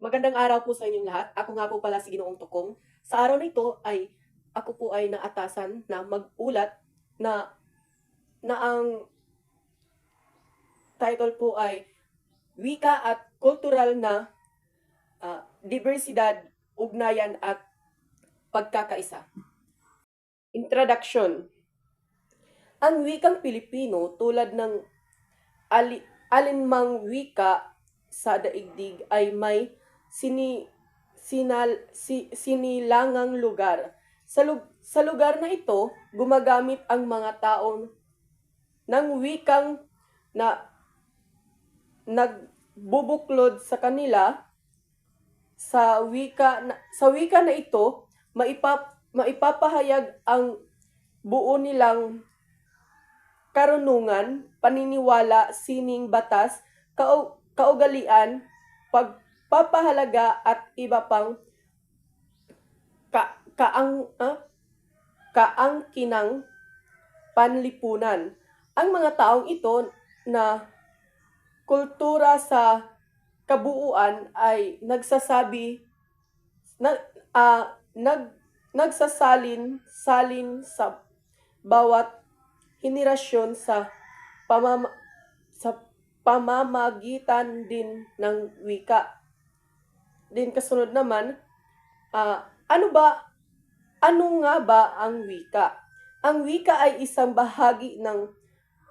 Magandang araw po sa inyong lahat. Ako nga po pala si Ginoong Tukong. Sa araw na ito ay ako po ay naatasan na mag-ulat na ang title po ay Wika at Kultural na Diversidad, Ugnayan at Pagkakaisa. Introduction. Ang wikang Pilipino tulad ng alinmang wika sa daigdig ay may sinilangang lugar. Sa lugar na ito, gumagamit ang mga tao ng wikang na nagbubuklod sa kanila. Sa wika na ito, maipapahayag ang buo nilang karunungan, paniniwala, sining, batas, kaugalian, pagpapahalaga at iba pang kaangkinang panlipunan. Ang mga taong ito na kultura sa kabuuan ay nagsasalin sa bawat henerasyon sa pamamagitan din ng wika. Din kasunod naman, ano nga ba ang wika? Ang wika ay isang bahagi ng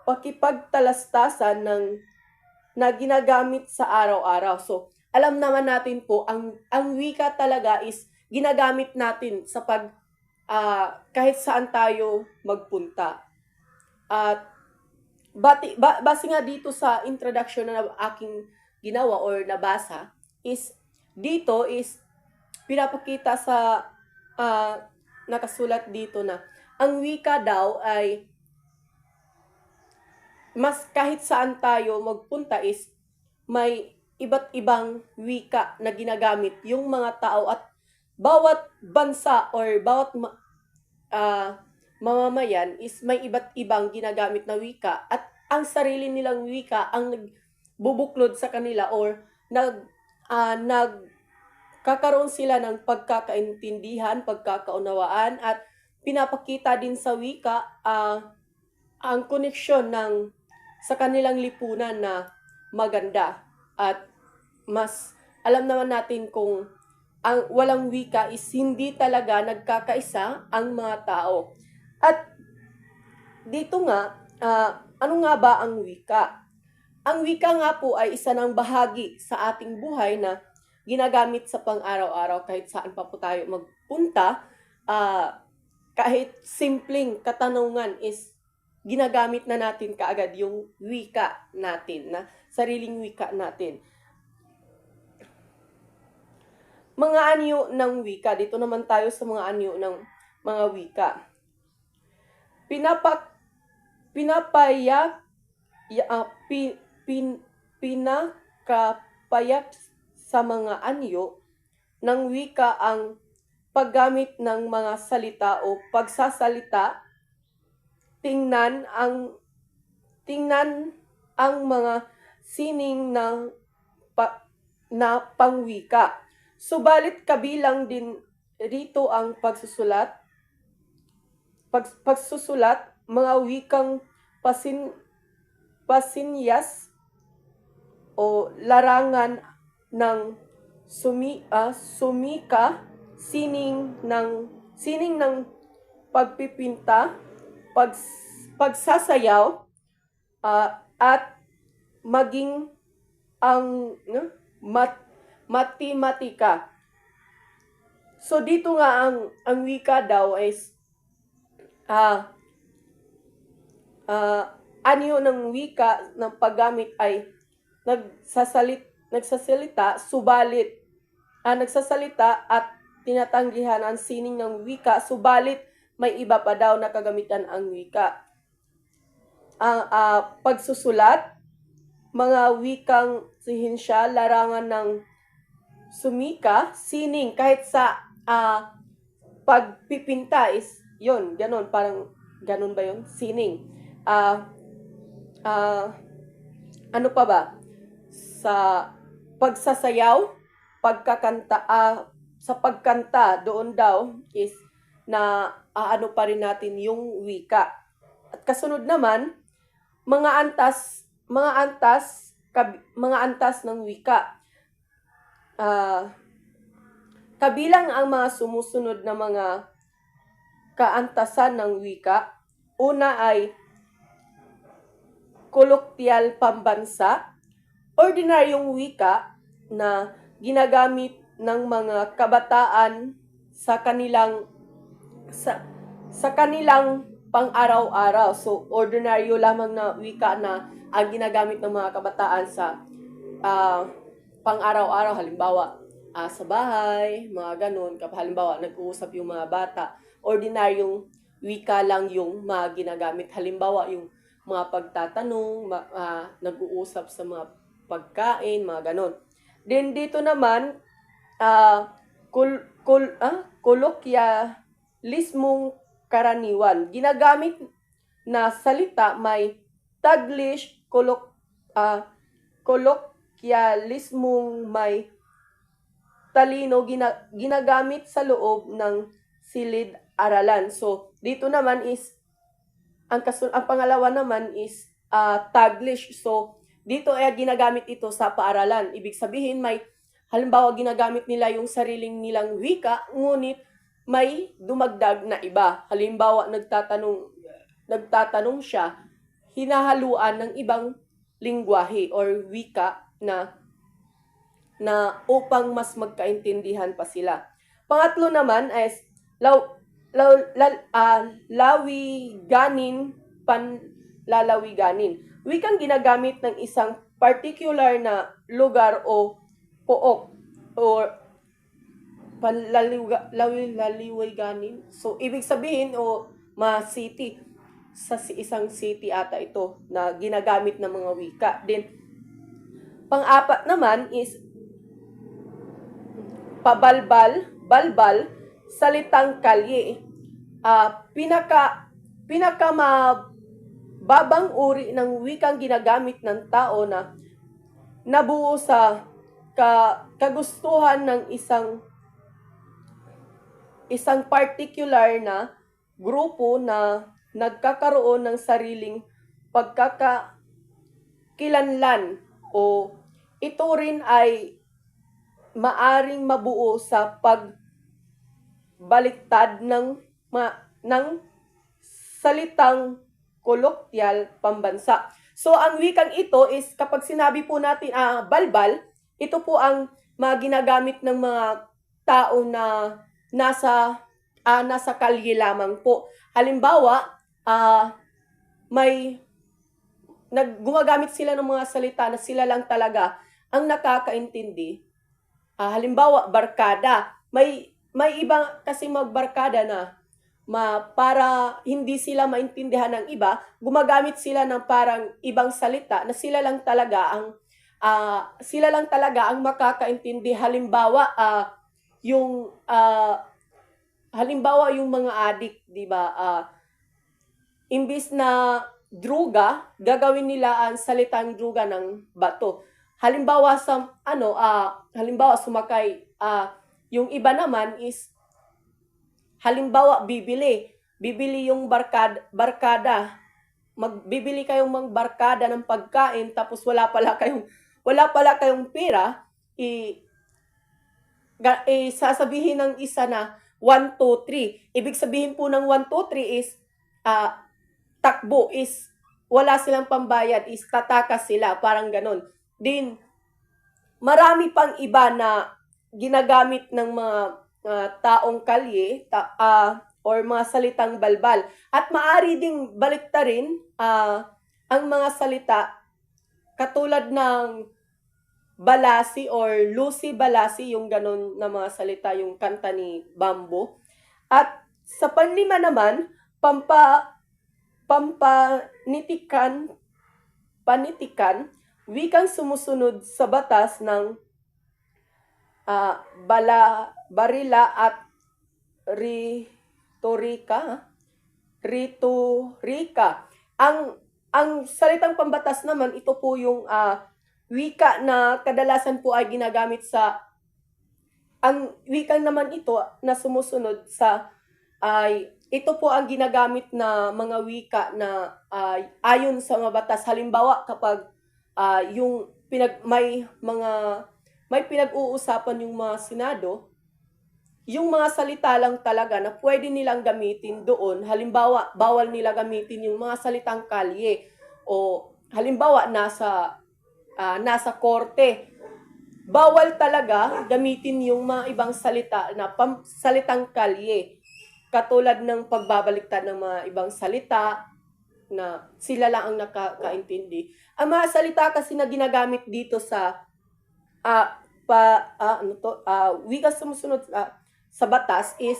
pakipagtalastasan na ginagamit sa araw-araw. So, alam naman natin po, ang wika talaga is ginagamit natin sa kahit saan tayo magpunta. At base nga dito sa introduction na aking ginawa or nabasa, dito is pinapakita sa nakasulat dito na ang wika daw ay mas kahit saan tayo magpunta is may iba't ibang wika na ginagamit yung mga tao at bawat bansa or bawat mamamayan is may iba't ibang ginagamit na wika at ang sarili nilang wika ang nagbubuklod sa kanila or nagkakaroon sila ng pagkakaintindihan, pagkakaunawaan at pinapakita din sa wika ang koneksyon sa kanilang lipunan na maganda at mas alam naman natin kung ang walang wika is hindi talaga nagkakaisa ang mga tao. At dito nga, ano nga ba ang wika? Ang wika nga po ay isa ng bahagi sa ating buhay na ginagamit sa pang-araw-araw kahit saan pa po tayo magpunta. Kahit simpleng katanungan is ginagamit na natin kaagad yung wika natin, na sariling wika natin. Mga anyo ng wika. Dito naman tayo sa mga anyo ng mga wika. Pinakapayat sa mga anyo ng wika ang paggamit ng mga salita o pagsasalita. Tingnan ang mga sining na pangwika. Subalit kabilang din rito ang pagsusulat, mga wikang pasinyas o larangan ng sumika, sining ng pagpipinta, pagsasayaw, at maging ang matematika. So dito nga ang wika daw is anyo ng wika ng paggamit ay nagsasalita at tinatanggihan ang sining ng wika, subalit may iba pa daw na kagamitan ang wika. Ang pagsusulat, mga wikang sihensya, larangan ng sumika, sining, kahit sa pagpipinta is yun, ganun, parang ganun ba yun? Sining. Ano pa ba? Sa pagsasayaw, sa pagkanta doon daw is na ano pa rin natin yung wika. At kasunod naman, mga antas ng wika. Kabilang ang mga sumusunod na mga kaantasan ng wika. Una ay kolokyal pambansa, ordinaryong wika na ginagamit ng mga kabataan sa kanilang pang-araw-araw. So, ordinaryo lamang na wika na ang ginagamit ng mga kabataan sa pang-araw-araw. Halimbawa, sa bahay, mga ganun. Halimbawa, nag-uusap yung mga bata. Ordinaryong wika lang yung mga ginagamit. Halimbawa, yung mga pagtatanong, nag-uusap sa mga pagkain, mga ganun. Then, dito naman, kolokyalismong karaniwan. Ginagamit na salita may Taglish, kolokyalismong may talino, ginagamit sa loob ng silid-aralan. So, dito naman is, ang pangalawa naman is Taglish. So, dito ay ginagamit ito sa paaralan. Ibig sabihin, halimbawa ginagamit nila yung sariling nilang wika, ngunit may dumagdag na iba. Halimbawa, nagtatanong siya, hinahaluan ng ibang lingwahe or wika na upang mas magkaintindihan pa sila. Pangatlo naman is panlalawiganin. Wikang ginagamit ng isang particular na lugar o pook or panlalawiganin. So, ibig sabihin city. Sa isang city ata ito na ginagamit ng mga wika. Then, pang-apat naman is balbal, salitang kalye. Pinakamababang uri ng wikang ginagamit ng tao na nabuo sa kagustuhan ng isang particular na grupo na nagkakaroon ng sariling pagkakakilanlan o ito rin ay maaring mabuo sa pagbaliktad ng salitang kolokyal pambansa. So, ang wikang ito is kapag sinabi po natin balbal, ito po ang mga ginagamit ng mga tao na nasa kalye lamang po. Halimbawa, gumagamit sila ng mga salita na sila lang talaga ang nakakaintindi. Halimbawa, barkada. May ibang kasi magbarkada na para hindi sila maintindihan ng iba, gumagamit sila ng parang ibang salita na sila lang talaga ang makakaintindi. Halimbawa, yung mga adik, 'di ba? Imbis na druga, gagawin nila ang salitang druga ng bato. Halimbawa sumakay, yung iba naman is halimbawa bibili yung barkada. Bibili kayong barkada ng pagkain tapos wala pala kayong pera, sasabihin ng isa na 1, 2, 3. Ibig sabihin po ng 1, 2, 3 is takbo, is wala silang pambayad, is tatakas sila, parang ganon. Din, marami pang iba na ginagamit ng mga taong kalye or mga salitang balbal. At maari ding baliktarin ang mga salita katulad ng Balasi or Lucy Balasi, yung ganon na mga salita, yung kanta ni Bambo. At sa panlima naman, panitikan, wikang sumusunod sa batas ng barila at ritorika. Ang salitang pambatas naman, ito po yung wika na kadalasan po ay ginagamit sa ang wika naman ito na sumusunod sa ay ito po ang ginagamit na mga wika na ayon sa mga batas. Halimbawa, kapag yung may pinag-uusapan yung mga Senado, yung mga salita lang talaga na pwede nilang gamitin doon. Halimbawa, bawal nila gamitin yung mga salitang kalye, o halimbawa nasa korte, bawal talaga gamitin yung mga ibang salita na salitang kalye, katulad ng pagbabaliktad ng mga ibang salita na sila lang ang nakakaintindi. Ang mga salita kasi na ginagamit dito sa wika sumusunod sa batas is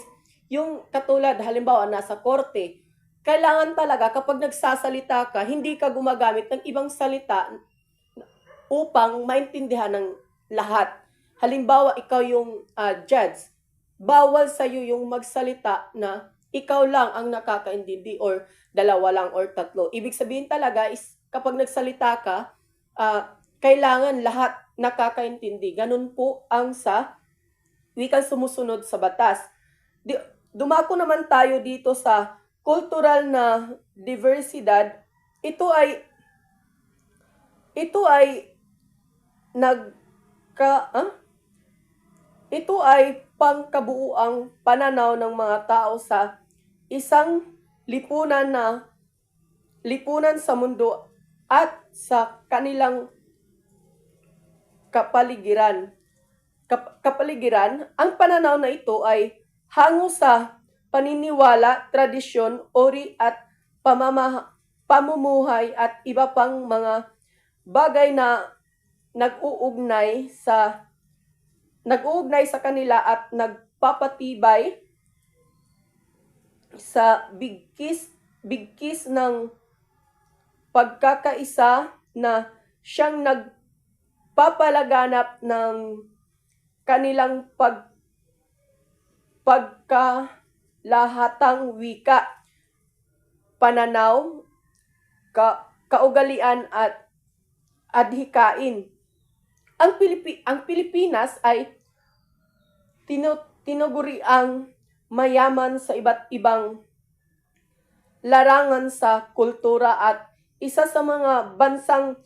yung katulad, halimbawa nasa korte, kailangan talaga kapag nagsasalita ka, hindi ka gumagamit ng ibang salita upang maintindihan ng lahat. Halimbawa, ikaw yung judge, bawal sa'yo yung magsalita na ikaw lang ang nakakaintindi or dalawa lang or tatlo. Ibig sabihin talaga is kapag nagsalita ka, kailangan lahat nakakaintindi. Ganun po ang sa wikang sumusunod sa batas. Dumako naman tayo dito sa cultural na diversidad. Ito ay pangkabuuang pananaw ng mga tao sa isang lipunan sa mundo at sa kanilang kapaligiran. Ang pananaw na ito ay hango sa paniniwala, tradisyon, uri at pamumuhay at iba pang mga bagay na nag-uugnay sa kanila at nagpapatibay sa bigkis ng pagkakaisa na siyang nagpapalaganap ng kanilang pagkalahatang wika, pananaw, kaugalian at adhikain. Ang Pilipinas ay tinuguriang mayaman sa iba't ibang larangan sa kultura at isa sa mga bansang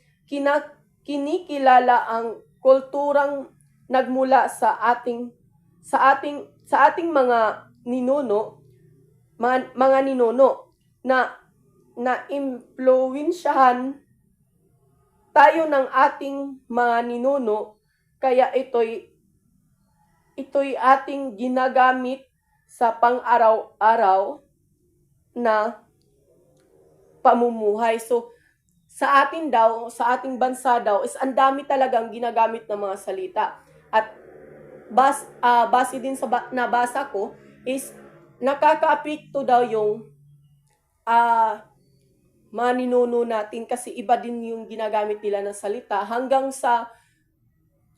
kinikilala ang kulturang nagmula sa ating mga ninuno na impluwensyahan tayo ng ating mga ninuno, kaya ito'y ating ginagamit sa pang-araw-araw na pamumuhay. So, sa ating bansa daw, is ang dami talagang ginagamit ng mga salita. At base din sa nabasa ko, is nakakaapekto daw yung mga ninuno natin kasi iba din yung ginagamit nila ng salita, hanggang sa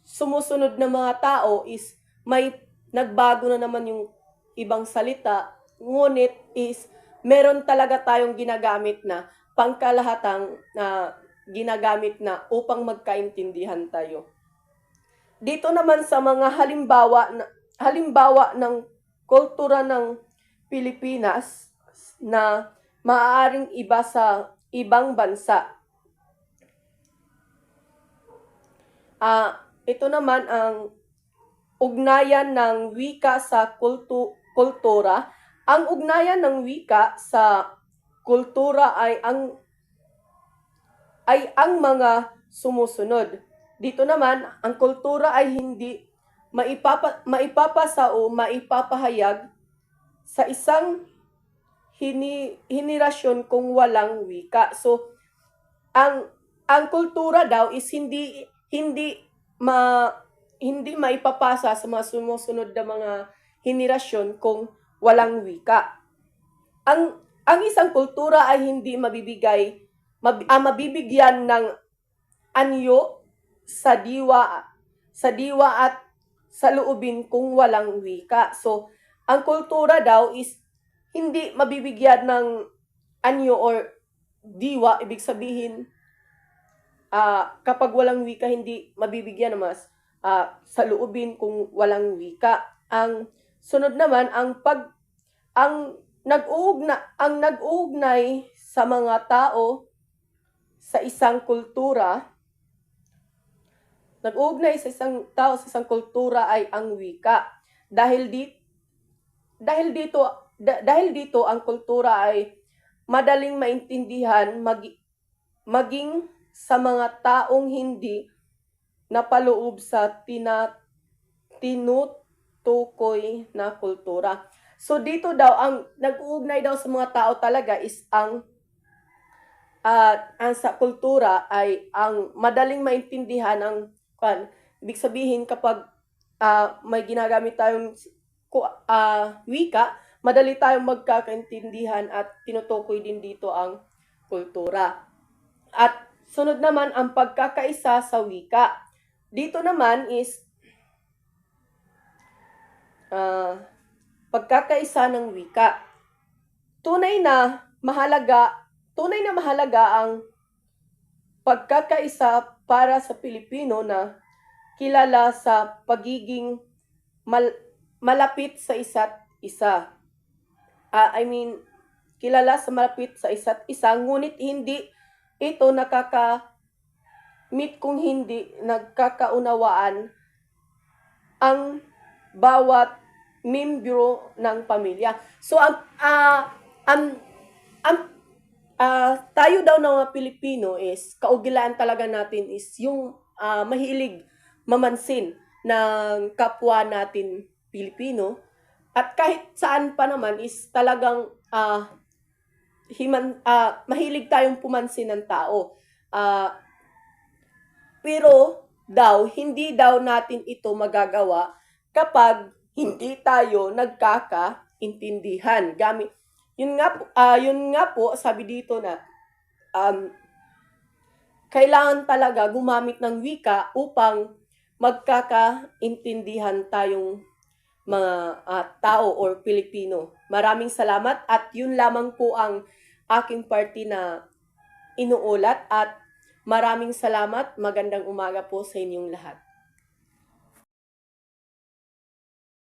sumusunod na mga tao is may nagbago na naman yung ibang salita, ngunit is meron talaga tayong ginagamit na pangkalahatang na ginagamit na upang magkaintindihan tayo. Dito naman sa mga halimbawa ng kultura ng Pilipinas na maaaring iba sa ibang bansa. Ito naman ang ugnayan ng wika sa kultura. Ang ugnayan ng wika sa kultura ay ang mga sumusunod. Dito naman, ang kultura ay hindi maipapasa o maipapahayag sa isang henerasyon kung walang wika. So, ang kultura daw is hindi maipapasa sa mga sumusunod na mga henerasyon kung walang wika. Ang isang kultura ay hindi mabibigyan ng anyo sa diwa at sa loobin kung walang wika. So, ang kultura daw is hindi mabibigyan ng anyo or ibig sabihin, kapag walang wika, hindi mabibigyan ng mas saloobin kung walang wika. Ang sunod naman, ang nag-uugnay sa mga tao sa isang kultura, sa isang kultura ay ang wika. Dahil dito ang kultura ay madaling maintindihan maging sa mga taong hindi napaloob sa tinutukoy na kultura. So dito daw, ang nag-uugnay daw sa mga tao talaga is ang sa kultura ay ang madaling maintindihan ibig sabihin kapag may ginagamit tayong wika, madali tayong magkakaintindihan at tinutukoy din dito ang kultura. At sunod naman ang pagkakaisa sa wika. Dito naman is pagkakaisa ng wika. Tunay na mahalaga ang pagkakaisa para sa Pilipino na kilala sa pagiging malapit sa isa't isa. Kilala sa malapit sa isa't isa, ngunit hindi ito nakaka-meet kung hindi nagkakaunawaan ang bawat membro ng pamilya. So, tayo daw ng mga Pilipino is, kaugilaan talaga natin is yung mahilig mamansin ng kapwa natin Pilipino. At kahit saan pa naman is talagang mahilig tayong pumansin ng tao. Pero hindi daw natin ito magagawa kapag hindi tayo nagkakaintindihan. Yun nga po, sabi dito na kailangan talaga gumamit ng wika upang magkakaintindihan tayong mga tao or Pilipino. Maraming salamat at yun lamang po ang aking party na inuulat at maraming salamat. Magandang umaga po sa inyong lahat.